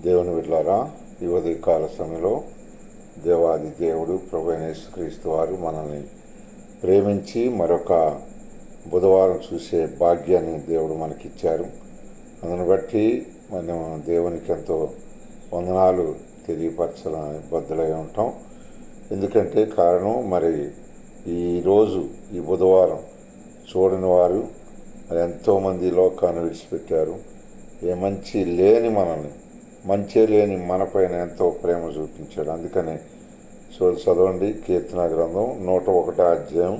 దేవుని బిడ్డలారా, ఈ ఉదయకాల సమయంలో దేవాది దేవుడు ప్రభు అయిన యేసుక్రీస్తు వారు మనల్ని ప్రేమించి మరొక బుధవారం చూసే భాగ్యాన్ని దేవుడు మనకిచ్చారు. అందును బట్టి మనం దేవునికి ఎంతో వందనాలు తెలియపరచాలని బద్దులై ఉంటాం. ఎందుకంటే కారణం మరి ఈరోజు ఈ బుధవారం చూడని వారు మరి ఎంతోమంది లోకాన్ని విడిచిపెట్టారు. ఏ మంచి లేని మనల్ని, మంచి లేని మనపైన ఎంతో ప్రేమ చూపించాడు. అందుకని చదవండి, కీర్తన గ్రంథం 101 అధ్యాయం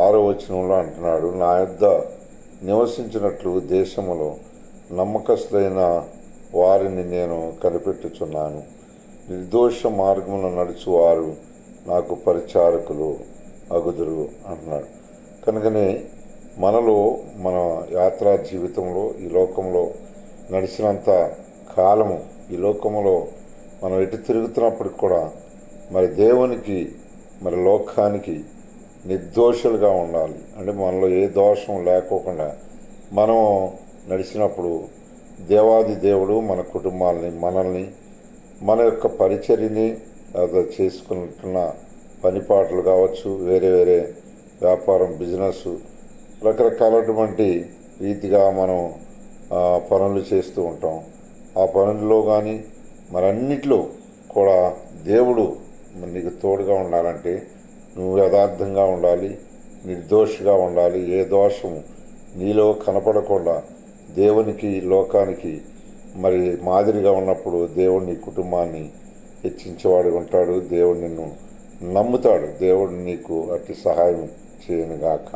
6వ వచనంలో అంటున్నాడు, నా యొద్ద నివసించినట్లు దేశములో నమ్మకస్తులైన వారిని నేను కనిపెట్టుచున్నాను. నిర్దోష మార్గములను నడుచువారు నాకు పరిచారకులు అగుదురు అంటున్నాడు. కనుకనే మనలో మన యాత్రా జీవితంలో ఈ లోకంలో నడిచినంత కాలము ఈ లోకంలో మనం ఎటు తిరుగుతున్నప్పటికి కూడా మరి దేవునికి మరి లోకానికి నిర్దోషులుగా ఉండాలి. అంటే మనలో ఏ దోషం లేకోకుండా మనం నడిచినప్పుడు దేవాది దేవుడు మన కుటుంబాలని, మనల్ని, మన యొక్క పరిచర్యని చేసుకుంటున్న పనిపాట్లు కావచ్చు, వేరే వేరే వ్యాపారం, బిజినెస్, రకరకాలటువంటి రీతిగా మనం పనులు చేస్తూ ఉంటాం. ఆ పనుల్లో కానీ మరన్నిట్లో కూడా దేవుడు నీకు తోడుగా ఉండాలంటే నువ్వు యథార్థంగా ఉండాలి, నిర్దోషిగా ఉండాలి. ఏ దోషము నీలో కనపడకుండా దేవునికి, లోకానికి మరి మాదిరిగా ఉన్నప్పుడు దేవుడు నీ కుటుంబాన్ని హెచ్చించేవాడు ఉంటాడు. దేవుడు నిన్ను నమ్ముతాడు. దేవుడు నీకు అట్టి సహాయం చేయనుగాక.